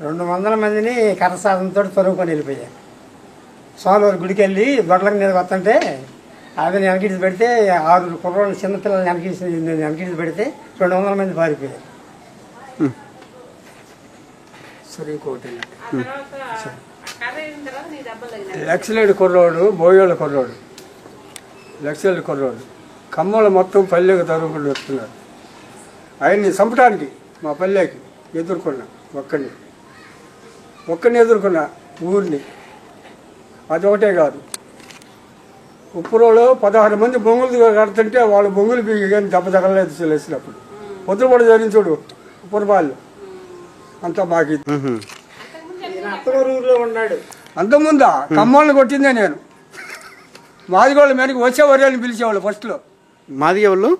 200 మందిని కరసాధనతో తరుముకొని వెళ్ళిపోయారు. సోమవారం గుడికి వెళ్ళి దొడ్లకు మీద వస్తుంటే ఆవిని వెనకిడిచి పెడితే 6 కుర్రోళ్ళు చిన్నపిల్లల్ని వెనకిడిచి పెడితే 200 మంది పారిపోయారు. సరే ఇంకోటి లక్షలేడు కుర్రోడు, బోయోళ్ళ కుర్రోడు, లక్షలేడు కుర్రోడు ఖమ్మంలో మొత్తం పల్లెకి తరుముకుంటూ వస్తున్నారు. ఆయన్ని చంపడానికి మా పల్లెకి ఎదుర్కొన్నా, ఒక్కడిని ఎదుర్కొన్నా ఊరిని. అది ఒకటే కాదు, ఉప్పురోలో 16 మంది బొంగులు కడుతుంటే వాళ్ళు బొంగులు పీకి కానీ దెబ్బ తగలలేదు వేసినప్పుడు. పొద్దుపడి జరిగింది చూడు ఉప్పురపాళ్ళు అంతా మాకు. ఊరిలో ఉన్నాడు అంతకుముందా ఖమ్మాలను కొట్టిందే నేను. మాదిగోళ్ళ మీదకి వచ్చేవారు అని పిలిచేవాళ్ళు ఫస్ట్లో. మాదిగోళ్ళు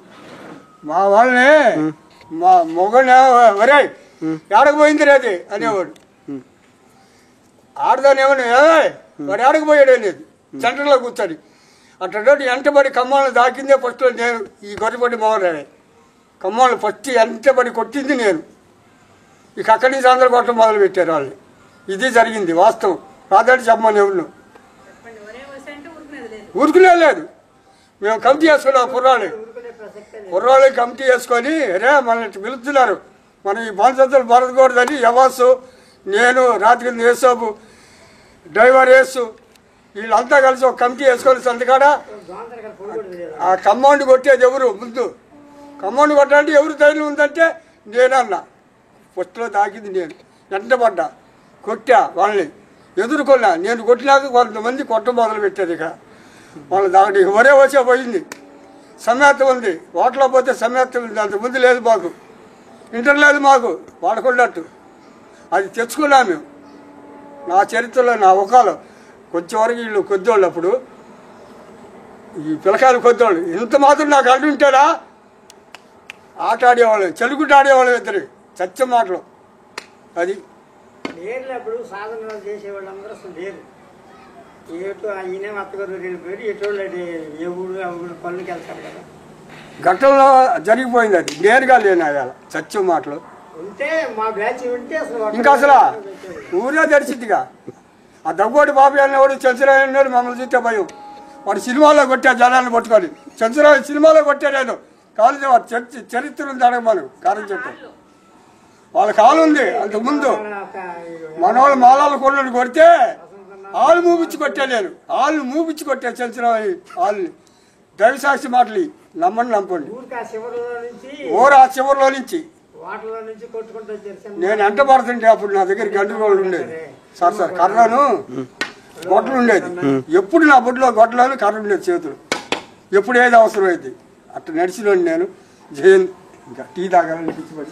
మా వాళ్ళని మా మొగనే వరే ఏడకపోయింది రేది అనేవాడు. ఆడదానేమని వాడు ఏడకపోయాడు అనేది సెంటర్లో కూర్చొని అట్లాంటి ఎంటబడి ఖమ్మాలను దాకిందే ఫస్ట్లో నేను. ఈ గొర్రెపడి మోహరాడే ఖమ్మాలను ఫస్ట్ ఎంటబడి కొట్టింది నేను. ఇక అక్కడి నుంచి అందరూ కొట్టడం మొదలు పెట్టారు వాళ్ళు. ఇది జరిగింది వాస్తవం, కాదంటే చెప్పమని ఎవరు ఊరుకునే లేదు. మేము కమిటీ వేసుకున్నాం, కుర్రాళ్ళు కమిటీ వేసుకొని మనల్ని పిలుస్తున్నారు, మనం ఈ బానిసత్తులు బతకూడదని యవాసు, నేను, రాత్రి యేసోబు, డ్రైవర్ యేసు వీళ్ళంతా కలిసి ఒక కమిటీ వేసుకొని సంతకాడ ఆ కమ్మౌండ్ కొట్టేది ఎవరు ముందు, కమ్మౌండ్ కొట్టాలంటే ఎవరు ధైర్యం ఉందంటే నేనన్నా. ఫస్ట్లో తాకింది నేను, వెంటబడ్డా, కొట్టా, వాళ్ళని ఎదుర్కొన్నా. నేను కొట్టినాక కొంతమంది కొట్ట మొదలు పెట్టారు. ఇక వాళ్ళు దానికి ఒరే వచ్చే పోయింది. సమ్యాత్తం ఉంది, ఓట్లో పోతే సమ్యాత్తం ఉంది. అంతకుముందు లేదు మాకు, ఇంటర్ లేదు మాకు వాడుకున్నట్టు. అది తెచ్చుకున్నా మేము. నా చరిత్రలో నా ఒకాలో కొంచెం వరకు వీళ్ళు కొద్దోళ్ళు, అప్పుడు ఈ పిల్లకాయలు కొద్దోళ్ళు. ఇంత మాత్రం నాకు అడ్డుంటాడా ఆట ఆడేవాళ్ళు, చెలుగుట్టు ఆడేవాళ్ళు ఇద్దరు చచ్చ మాటలు. అది లేరు సాధన చేసేవాళ్ళు అందరూ అసలు లేరు. ఏటో ఆయనే అత్తగారు వెళ్ళిపోయారు, ఎటువంటి ఏ ఊరు ఆ ఊరు పనులకి వెళ్తారు కదా. ఘట్టంలో జరిగిపోయింది అది, నేరుగా లేని అయ్యాల చచ్చ మాటలు ఉంటే మా బ్యాచ్ ఉంటే అసలు ఇంకా అసలు ఊరే తెరిచిద్దిగా. ఆ దగ్గోటి బాబు అనేవాడు చంద్రరావు అన్నాడు, మమ్మల్ని చూస్తే భయం. వాడు సినిమాలో కొట్టా జనాన్ని పట్టుకొని, చంద్రరావు సినిమాలో కొట్టా నేను. కాలేజీ వాడు చరిత్ర ఉంది అడగమను కారం చెట్టు వాళ్ళ కాలు ఉంది. అంతకుముందు మన వాళ్ళు మాలాలు కొన్నాడు కొడితే ఆళ్ళు మూపించి కొట్టా నేను, ఆళ్ళు మూపించి కొట్టా చంద్రరావు వాళ్ళని. దైవసాక్షి మాటలు నమ్మండి నమ్మండి. ఊరు ఆ చివరిలో నుంచి నేను ఎంట పడుతుంటే అప్పుడు నా దగ్గర గంటలు ఉండేది. సార్ కర్రను గొడ్డలు ఉండేది. ఎప్పుడు నా బొడ్లో గొడ్డలను కర్ర ఉండేది చేతులు. ఎప్పుడు ఏది అవసరం అయింది అట్లా నడిచిలోని నేను. జయంత్ ఇంకా టీ తాగాలని పిచ్చిపడి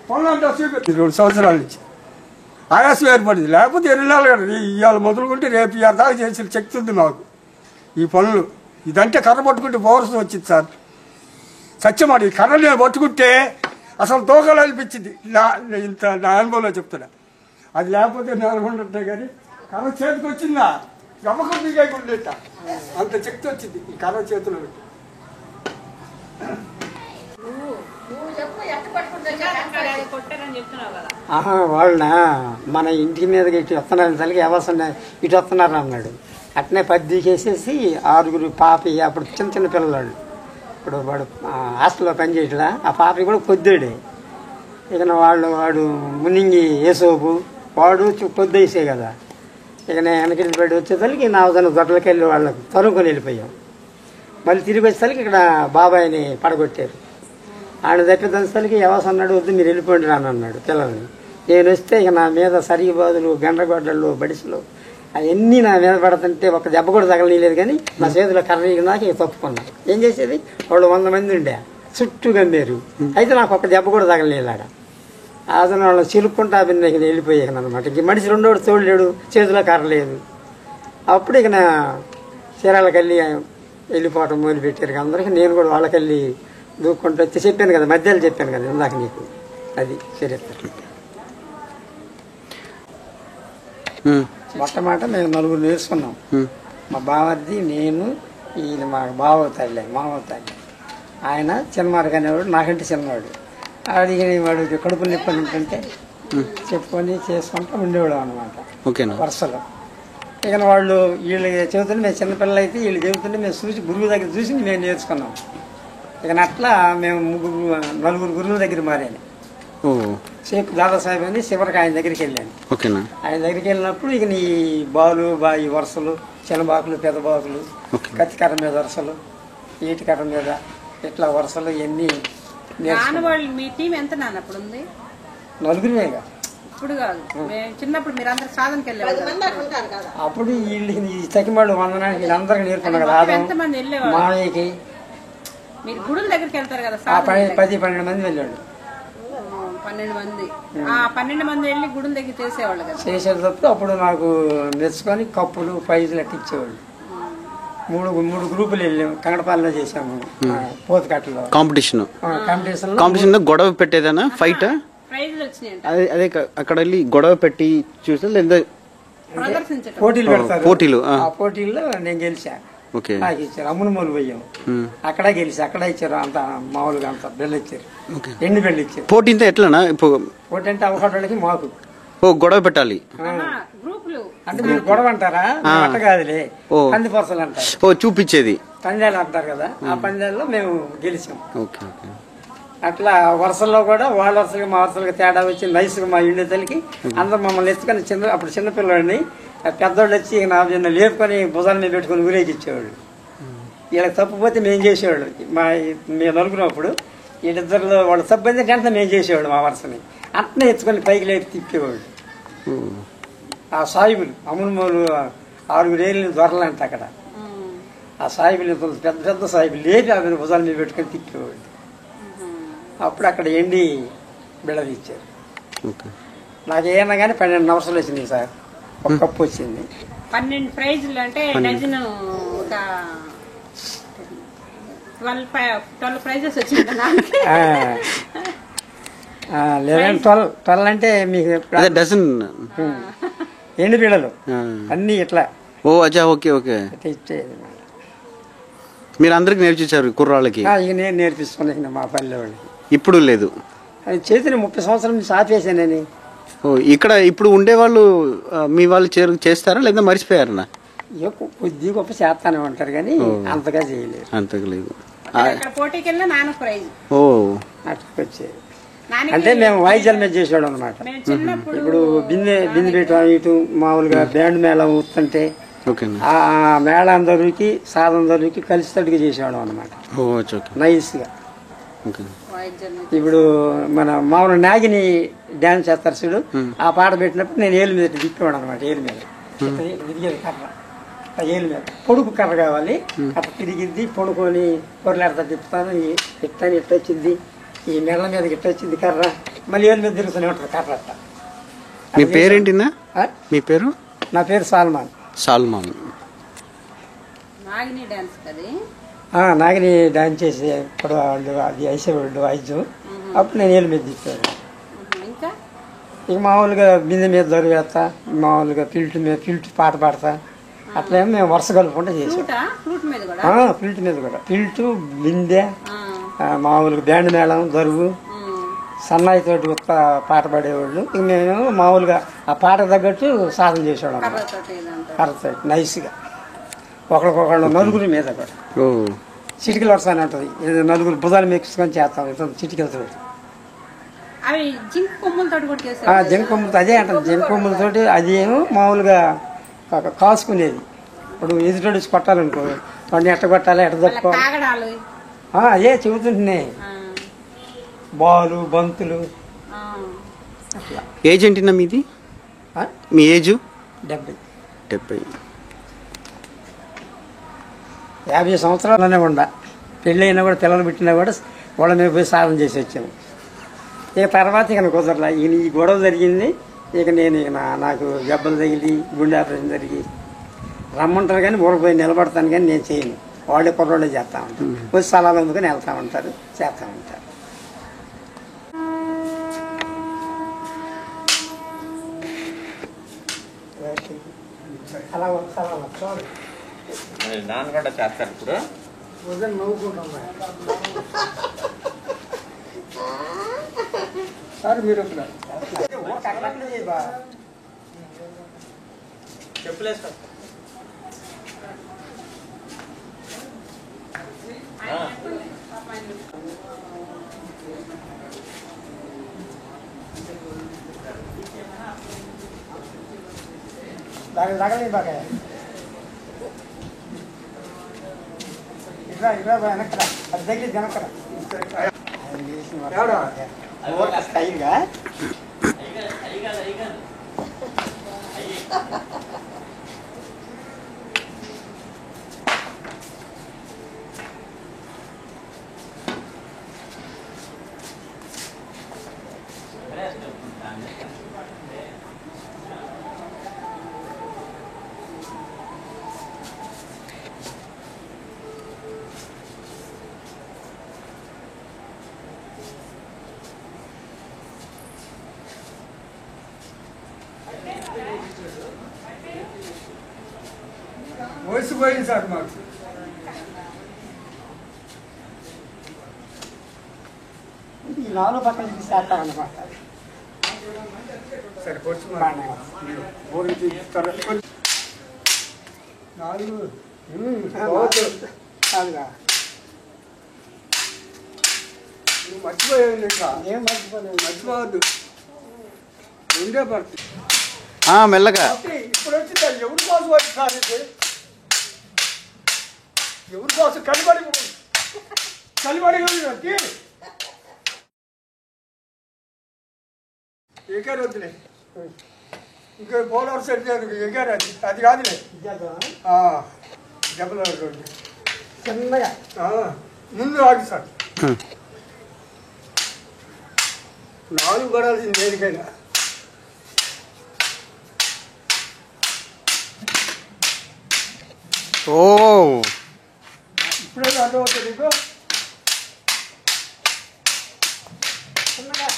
పనులు అంటే చూపెట్టి 2 సంవత్సరాల నుంచి ఆయాసం ఏర్పడింది. లేకపోతే 20 నెలలు కదా, ఇవాళ మొదలుకుంటే రేపు 6 దాకా చేసిన శక్తి ఉంది మాకు ఈ పనులు. ఇదంటే కర్ర పట్టుకుంటే పౌరసం వచ్చింది సార్. సత్యమాట ఈ కర్ర నేను పట్టుకుంటే అసలు తోకలు అనిపించింది. ఇంత నా అనుభవంలో చెప్తున్నా. అది లేకపోతే నెలకొంటే కానీ కర్ర చేతికి వచ్చిందా గమకం దిగకుండా అంత శక్తి వచ్చింది ఈ కర్ర చేతిలో. వాళ్ళ మన ఇంటి మీదకి ఇటు వస్తున్నారు తల్లికి ఎవరు ఇటు వస్తున్నారు అన్నాడు. అట్నే 10 దిగేసేసి 6 పాపి, అప్పుడు చిన్న చిన్న పిల్లలు. ఇప్పుడు వాడు హాస్టల్లో పనిచేయట్లా, ఆ పాపి కూడా కొద్దాడే. ఇక వాడు మునింగి ఏసోపు వాడు కొద్దేసే కదా. ఇక నేను వెనకెళ్ళి బయట వచ్చేసరికి నా దొడ్లకి వెళ్ళి వాళ్ళకి తరుముకొని వెళ్ళిపోయాం. మళ్ళీ తిరిగి వచ్చేసరికి ఇక్కడ బాబాయిని పడగొట్టారు. ఆయన తప్పిదంతసరికి ఎవరు అన్నాడు, వద్దు మీరు వెళ్ళిపోండి అని అన్నాడు పిల్లల్ని. నేను వస్తే ఇక నా మీద సరిబాదులు, గండ్రగొడ్డళ్ళు, బడిసలు అవన్నీ నా మీద పడుతుంటే ఒక దెబ్బ కూడా తగలనీయలేదు. కానీ నా చేతిలో కర్ర నాకు ఇక తప్పుకున్నాను. ఏం చేసేది, వాళ్ళు 100 మంది ఉండే చుట్టూ గమ్మేరు. అయితే నాకు ఒక దెబ్బ కూడా తగలనీలాడ. అతను వాళ్ళు చిలుక్కుంటా ఇక వెళ్ళిపోయాను అనమాట. ఇంక మనిషి 2వ తోడలేడు, చేతిలో కర్ర లేదు. అప్పుడు ఇక నా చీరాలకు వెళ్ళి వెళ్ళిపోవటం మొదలుపెట్టారు అందరికీ. నేను కూడా వాళ్ళకెళ్ళి దూక్కుంటూ వచ్చి చెప్పాను కదా, మధ్యలో చెప్పాను కదా ఇందాక నీకు. అది చరిత్ర. మొట్టమాట మేము 9 వేసుకున్నాం. మా బావది, నేను, ఈయన మా బావవుతాడులే, మామవుతాడు. ఆయన చిన్నమారు కానివాడు, నాకంటే చిన్నవాడు. అడిగిన వాడు కడుపులు నొప్పి ఉంటుంటే చెప్పుకొని చేసుకుంటూ ఉండేవాళ్ళం అనమాట. ఓకేనా. వరుసలో ఇక వాళ్ళు వీళ్ళు చెబుతుంటే మేము చిన్నపిల్లలు అయితే వీళ్ళు చెబుతుంటే మేము చూసి గురువు దగ్గర చూసి మేము నేర్చుకున్నాం. ఇక అట్లా మేము నలుగురు గురువుల దగ్గర మారాను. సేపు దాదాసాహెబ్ అని చివరికి ఆయన దగ్గరికి వెళ్ళాను. ఓకేనా. ఆయన దగ్గరికి వెళ్ళినప్పుడు ఇక నీ బాలు బాయి వరుసలు, చిన్నబాకులు, పెద్ద బాకులు, కత్తికర్ర మీద వరుసలు, ఈటికర్ర మీద ఇట్లా వరుసలు ఇవన్నీ మీ టీం ఎంత నాన్న అప్పుడు ఉంది? నలుగురిమేగా. ఇప్పుడు కాదు, చిన్నప్పుడు మీరు అందరు సాధనకి వెళ్ళేవాళ్ళు. అప్పుడు వీళ్ళు తగ్గిమాడు వందనానికి వీళ్ళందరికీ నేర్పున్నారు కదా. ఎంతమంది వెళ్ళేవాళ్ళు? మామయ్యకి మీరు గుడుల దగ్గరికి వెళ్తారు కదా, 10-12 మంది వెళ్ళాడు. 12 మంది. 12 మంది వెళ్ళి గుడుల దగ్గర చేసేవాళ్ళు కదా. చేసేటప్పుడు అప్పుడు నాకు మెచ్చుకొని కప్పులు, ప్రైజులు అట్లా ఇచ్చేవాళ్ళు. మూడు గ్రూపులు వెళ్ళాము. కంగడపాలెంలో చేసాము. పోతుకట్టలో కాంపిటీషన్ గొడవ పెట్టేదన్నా ఫైట్ అదే అక్కడ వెళ్ళి గొడవ పెట్టి చూసా లేదా పోటీలు పెడతారు. పోటీలు ఆ పోటీల్లో నేను గెలిచా. నాకు ఇచ్చారు. అమ్మునుమూలు పోయాము. అక్కడ గెలిచి అక్కడ ఇచ్చారు. అంత మామూలుగా అంత బెల్లు ఇచ్చారు. ఎండు బెల్లు ఇచ్చారు. పోటీ అంటే ఎట్లా? పోటీ అంటే అవకాశాలకి మాకు గొడవ పెట్టాలి అంటే మీరు గొడవ అంటారా? అట్ట కాదులే, పంది పొరసలు అంటారు. చూపించేది పందాలు అంటారు కదా. ఆ పందాల్లో మేము గెలిచాం. అట్లా వరుసల్లో కూడా వాళ్ళ వరుసలుగా మా వరుసలుగా తేడా వచ్చి నైస్గా మా ఇండి తల్లికి అందరూ మమ్మల్ని ఎత్తుకొని అప్పుడు చిన్నపిల్లడిని పెద్దోళ్ళు వచ్చి నా లేపుకొని భుజాల మీద పెట్టుకుని ఊరేగిచ్చేవాళ్ళు. వీళ్ళకి తప్పుపోతే మేము చేసేవాళ్ళు. మేము నలుగురు అప్పుడు వీళ్ళిద్దరిలో వాళ్ళు తప్పు అయితే వెంటనే మేము చేసేవాళ్ళు. మా వరుసని అట్నే ఎత్తుకొని పైకి లేపి తిప్పేవాళ్ళు. ఆ సాయిబులు అమ్మునుమూలు 6 ఏళ్ళు దొరలంట అక్కడ. ఆ సాయిబులు పెద్ద పెద్ద సాయిబులు లేపి ఆమె భుజాల మీద పెట్టుకొని తిప్పేవాళ్ళు. అప్పుడు అక్కడ ఎండి బిళ్ళది ఇచ్చారు. నాకు ఏమన్నా కానీ 12 నవసలు వచ్చినాయి సార్. ఒక కప్పు వచ్చింది. 12 ప్రైజులు అంటే డజన్ ఒక 12 ప్రైజెస్ వచ్చింది. 12 అంటే మీకు డజన్ ఎండు బిళ్ళలు అన్ని ఇట్లా. ఓకే. ఇచ్చేది. మీరు అందరికి నేర్పించారు కుర్రాళ్ళకి? ఇక నేను నేర్పిస్తున్నాను మా పల్లె వాళ్ళకి. ఇప్పుడు లేదు? అది చేసిన 30 సంవత్సరాల నుంచి ఆపేసానని. ఇక్కడ ఇప్పుడు ఉండేవాళ్ళు మీ వాళ్ళు చేస్తారా లేదా మర్చిపోయారనా? కొద్ది గొప్ప చేస్తానే ఉంటారు కానీ అంతగా చేయలేదు. అంతగా లేదు. పోటీకి వెళ్ళినా నాన్న ప్రైజ్ అట్లా వచ్చేది. అంటే మేము వాయిద్యాల మీద చేసేవాడు అనమాట. ఇప్పుడు బిందె పెట్టడం ఇటు మామూలుగా బ్యాండ్ మేళం వస్తుంటే ఆ మేళం దొరికి సాధన దొరికి కలిసితట్టుగా చేసేవాడు అనమాట. నైస్ గా. ఇప్పుడు మన మామూలు నాగిని డాన్స్ చేస్తారు చూడు, ఆ పాట పెట్టినప్పుడు నేను ఏలు మీద తిప్పేవాడు అనమాట. ఏలు మీద తిరిగేది కర్ర. ఏలు మీద పొడుగు కర్ర కావాలి. అట్లా తిరిగిద్ది పొడుకొని పొరలాడతా తిప్పుతాను. ఇట్టాను ఇట్ట వచ్చింది. ఈ మెడల మీద ఇట్ట వచ్చింది కర్ర. మళ్ళీ ఏలు మీద తిరుగుతూనే ఉంటుంది కర్ర. అట్ట. మీ పేరేంటినా? మీ పేరు? నా పేరు సాల్మాన్. నాగిని డాన్స్ చేసి ఇప్పుడు వాళ్ళు అది వేసేవాళ్ళు వాయిద్యం. అప్పుడు నేను ఏలు మీద తిప్పాను. ఇక మామూలుగా బిందె మీద దొరికేస్తా. మామూలుగా ఫిల్ట్ పాట పాడతా. అట్లా మేము వరుస కలుపుకుంటా చేసాం. ఫిల్ట్ మీద కూడా ఫిల్ట్ బిందె మామూలుగా బ్యాండ్ మేళం దొరువు సన్నాయితోటి పాట పాడేవాళ్ళు. ఇక మేము మామూలుగా ఆ పాట తగ్గట్టు సాధన చేసేవాళ్ళం కర్రతో నైస్గా. ఒకరికొకళ్ళు నలుగురి మీద కూడా చిటికలు వస్తానే ఉంటుంది. నలుగురు భుజాలు మెక్కించుకొని చేస్తాం చిటికలతో. జింక కొమ్ములతో అదే అంటారు. జింక కొమ్ములతోటి అది ఏమో మామూలుగా కాసుకునేది. ఇప్పుడు ఎదుటోడి కొట్టాలనుకో వాడిని ఎట్ట కొట్టాలి ఎట్ట తప్పుకోవాలి అదే చెబుతుంటున్నాయి. బాలు బంతులు అట్లా. ఏజ్ ఏంటినా మీది? మీ ఏజ్? 70. 50 సంవత్సరాలనే పెళ్ళి అయినా కూడా పిల్లలు పెట్టినా కూడా వాళ్ళ మీద పోయి సాధన చేసి వచ్చాము. ఇక తర్వాత ఇక కుదరలా. ఈ గొడవ జరిగింది. ఇక నేను నాకు దెబ్బలు తగిలి గుండె ఆపరేషన్ జరిగి రమ్మంటారు కానీ ఊరపోయి నిలబడతాను కానీ నేను చేయను. వాళ్ళే కుర్రోళ్ళే చేస్తా ఉంటారు. వచ్చి స్థలాలు అందుకని వెళ్తా ఉంటారు, చేస్తూ ఉంటారు. అలా చూడండి నాన్న కూడా చేస్తారు. ఇప్పుడు ఉదయం నవ్వుకుంటాం సార్. మీరు చెప్పులేసుకో. తగలేదు బాగా ఇక్కడ వెనక్కరా అది దగ్గర వెనక్కరా స్టైల్గా వయసు పోయింది సార్ మాకు. ఈ నాలుగు పక్కన తీసేస్తారన్నమాట. సరే వచ్చి నాలుగు కాదుగా నువ్వు మర్చిపోయావు ఇంకా ఏం మర్చిపోలేదు. మర్చిపోవద్దు. ఉండే పడుతుంది మెల్లగా. ఇప్పుడు వచ్చిందా ఎవరి కోసం వచ్చి సార్ ఇది ఎవరి కోసం కలిబడి ఎగారు వద్దులే. ఇంకా పోలవరం సెట్ ఎగారు అది కాదులే డబ్బులు చిన్నగా ముందు ఆగి సార్. 4 పడాల్సింది దేనికైనా. ఓ ఇప్పుడే అర్థమవుతుంది నీకు. చిన్నగా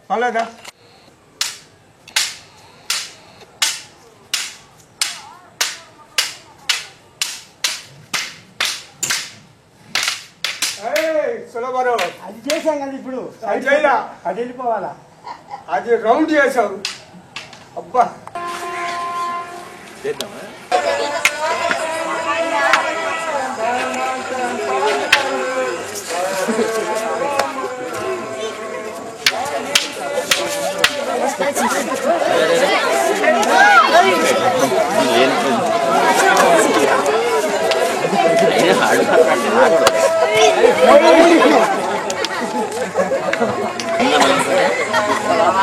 పర్లేదా? సులభరం అది చేసాం కదా ఇప్పుడు. అది చేయరా? అది వెళ్ళిపోవాలా? అది రౌండ్ చేసావు. అబ్బా చేద్దామా?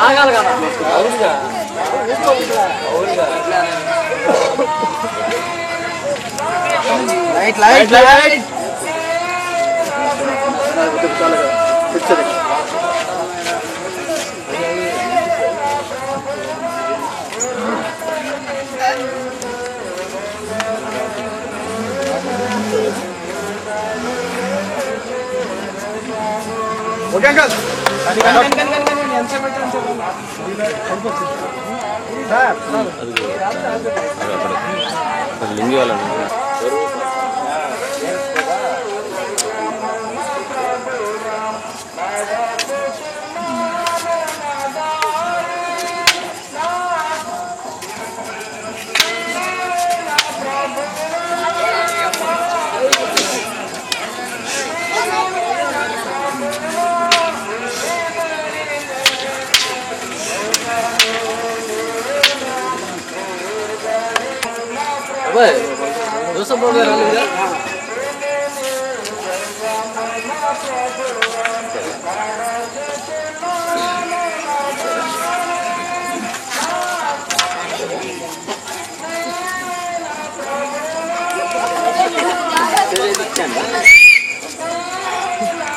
ఆగాలి కదా. అవునుగా అవునుగా. Light light light okay uncle. లింగి వాళ్ళ దోశ బాగా రాలేదా?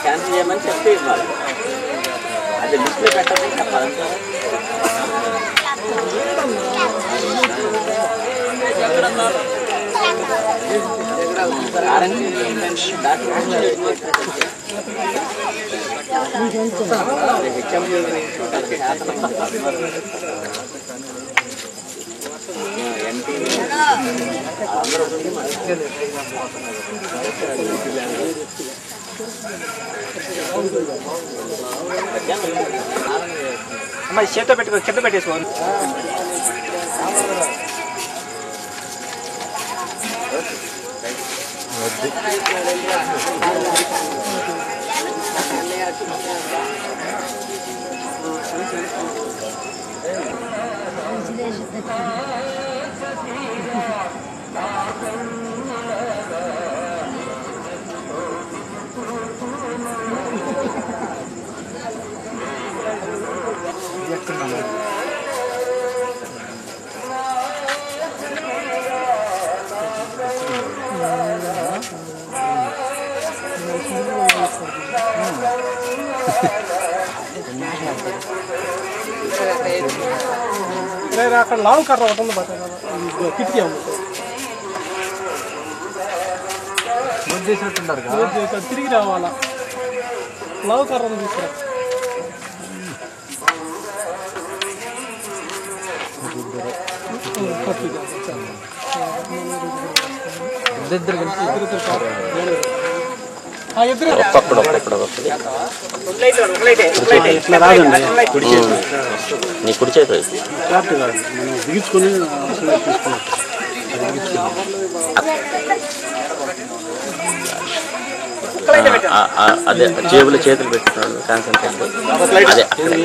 క్యాన్సిల్ చేయమని చెప్పి ఇవ్వాలి. అది డిస్ప్లే పెట్టమని చెప్పాలి. ఎంపీ అమ్మాయి చేతితో పెట్టుకో, కింద పెట్టేసుకో. అక్కడ లాంగ్ కర్ర ఒకటి ఉంది, కిటికీ తిరిగి రావాలా, లావు కర్ర తీసుకురా. ఇద్దరు నీ కుడి చేతి బిగించుకొని అదే జేబులో చేతులు పెట్టుకున్నాడు. కాన్సన్ట్రేట్ అదే అక్కడే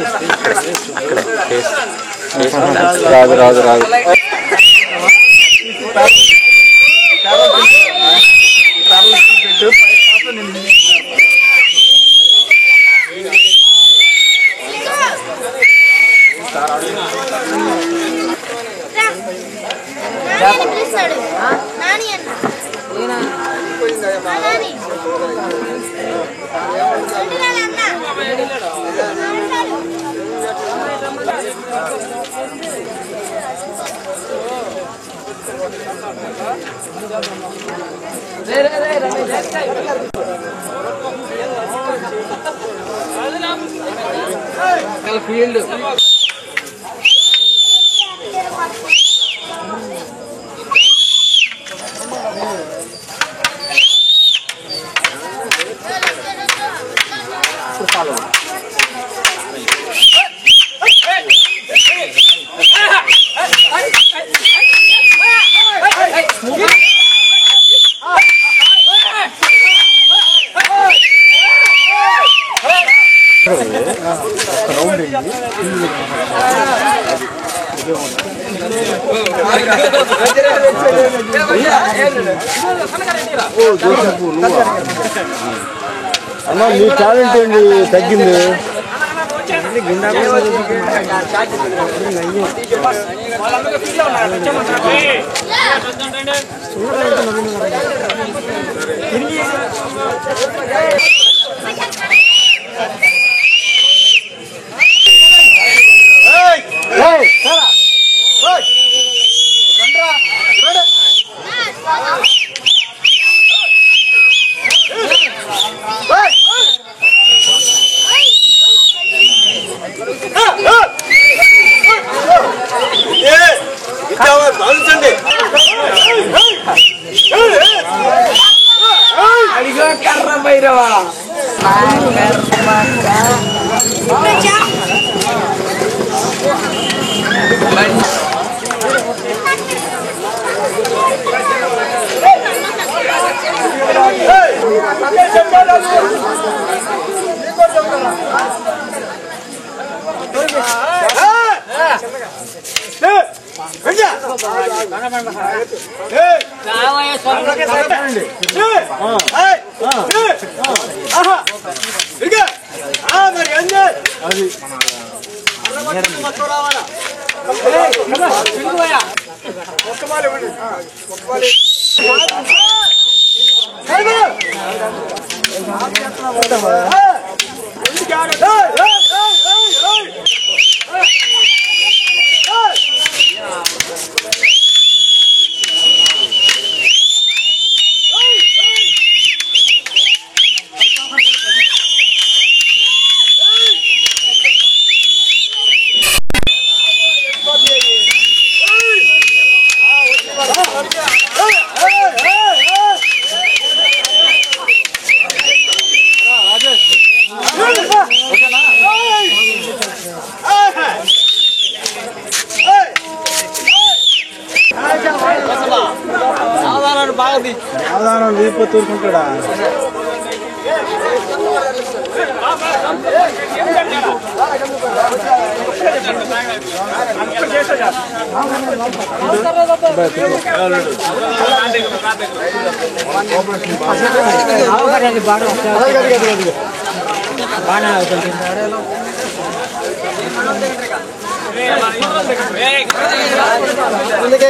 రాదు రాదు రాదు. ఫీల్డ్ అన్న మీ టాలెంట్ ఏంటి తగ్గింది? సమాధానం లేకపోతే ఊరుకుంటాడా? కిందకి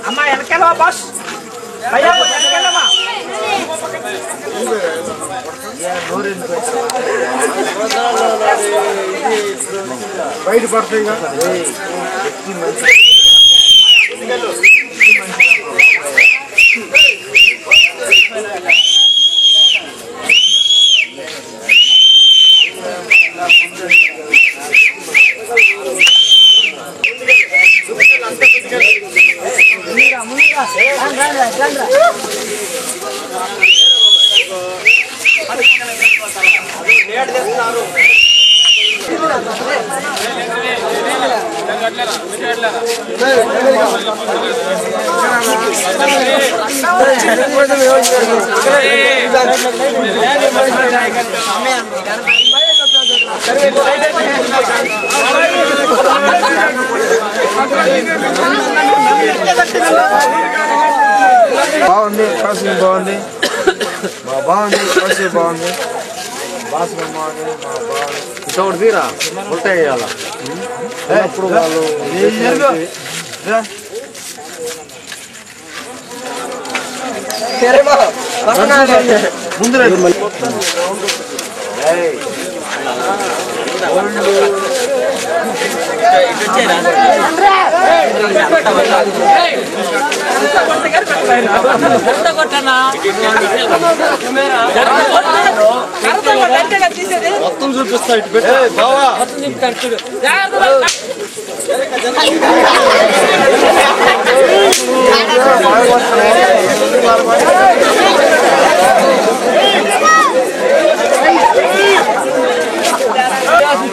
అమ్మా వెనకాల బాస్ బయట పడతాయి. బాగుంది, కాసు బాగుంది, బాగుంది, కాసు బాగుంది, బాగా బాగుంది. ఇంకొకటి తీరా ఉంటాయి వేయాల ఇప్పుడు వాళ్ళు ముందు మొత్తం చూపిస్తా ఇటు పెట్టి బావా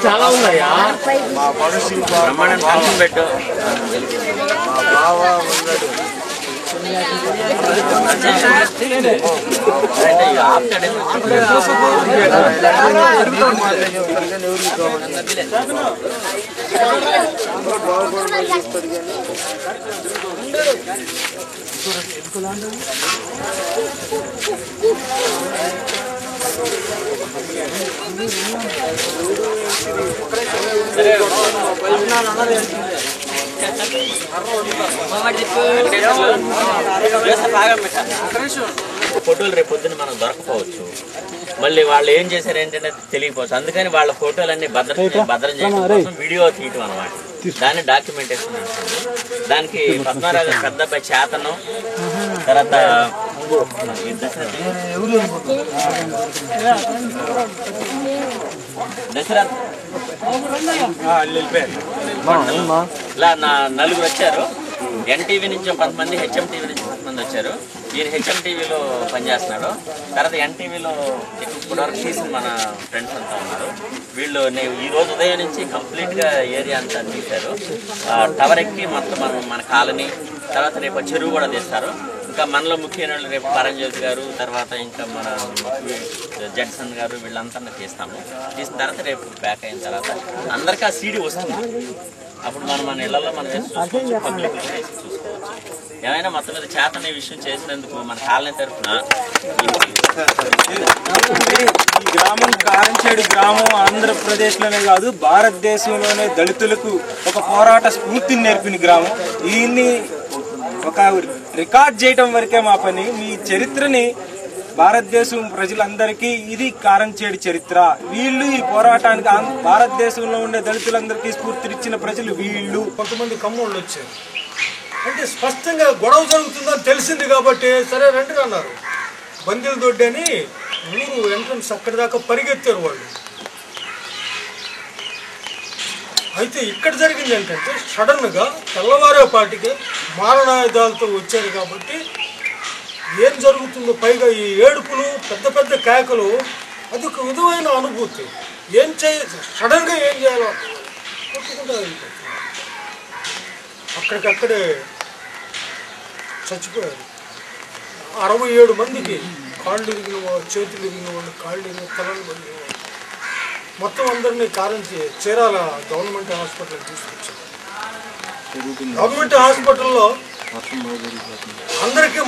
చాలా ఉన్నాయా మా మనిషి పెట్టు మా బావ ఉన్నాడు. ఫోటోలు రేపు పొద్దున్న మనం దొరకపోవచ్చు, మళ్ళీ వాళ్ళు ఏం చేశారు ఏంటంటే తెలియకపోవచ్చు. అందుకని వాళ్ళ ఫోటోలన్నీ భద్రం చేయడం కోసం వీడియో తీయటం అనమాట. దాన్ని డాక్యుమెంటేషన్ అంటుంది. దానికి పద్మరాజు పెద్ద అబ్బాయి చేతనం, తర్వాత దశరథ్ ఇలా నలుగురు వచ్చారు. ఎన్టీవీ నుంచి కొంతమంది, హెచ్ఎం టీవీ నుంచి కొంతమంది వచ్చారు. ఈయన హెచ్ఎం టీవీలో పనిచేస్తున్నాడు. తర్వాత ఎన్టీవీలో ఇప్పటివరకు తీసిన మన ఫ్రెండ్స్ అంతా ఉన్నారు. వీళ్ళు ఈ రోజు ఉదయం నుంచి కంప్లీట్గా ఏరియా అంతా తీశారు. టవర్ ఎక్కి మొత్తం మన కాలనీ, తర్వాత రేపు చెరువు కూడా తీస్తారు. ఇంకా మనలో ముఖ్యమైన వాళ్ళు రేపు పరంజ్యోతి గారు, తర్వాత ఇంకా మన జడ్సన్ గారు, వీళ్ళంతా తీస్తాము. తీసిన తర్వాత రేపు బ్యాక్ అయిన తర్వాత అందరికీ ఆ సీడీ వస్తుంది. అప్పుడు మనం మన ఇళ్లలో మనం చూసుకోవచ్చు, పబ్లిక్ చూసుకోవచ్చు. ఏమైనా మొత్తం మీద చేతనే విషయం చేసినందుకు మన కాలనీ తరఫున ఈ గ్రామం కారంచేడు గ్రామం ఆంధ్రప్రదేశ్లోనే కాదు భారతదేశంలోనే దళితులకు ఒక పోరాట స్ఫూర్తిని నేర్పిన గ్రామం. దీన్ని ఒక రికార్డ్ చేయడం వరకే మా పని. మీ చరిత్రని భారతదేశం ప్రజలందరికీ ఇది కారంచేడు చరిత్ర. వీళ్ళు ఈ పోరాటానికి భారతదేశంలో ఉండే దళితులందరికీ స్ఫూర్తినిచ్చిన ప్రజలు వీళ్ళు. కొంతమంది కమ్మోళ్ళు వచ్చారు అంటే స్పష్టంగా గొడవ జరుగుతుందని తెలిసింది కాబట్టి సరే రండి అన్నారు. బందీల దొడ్డి అని ఊరు ఎంట్రన్స్ అక్కడి దాకా పరిగెత్తారు వాళ్ళు. అయితే ఇక్కడ జరిగింది ఏంటంటే సడన్గా తెల్లవారేపాటికి మారణాయుధాలతో వచ్చారు కాబట్టి ఏం జరుగుతుందో, పైగా ఈ ఏడుపులు, పెద్ద పెద్ద కేకలు, అది ఒక విధమైన అనుభూతి. ఏం సడన్గా ఏం చేయాలో కొట్టుకుంటా అక్కడికక్కడే చచ్చిపోయారు. 67 మందికి కాళ్ళు ఇరిగిన వాళ్ళు, చేతులు ఇరిగిన వాళ్ళు, కాళ్ళు ఇరిగిన తలలు పడిన వాళ్ళు మొత్తం అందరినీ కారించి చీరాల గవర్నమెంట్ హాస్పిటల్కి తీసుకొచ్చారు. గవర్నమెంట్ హాస్పిటల్లో అందరికీ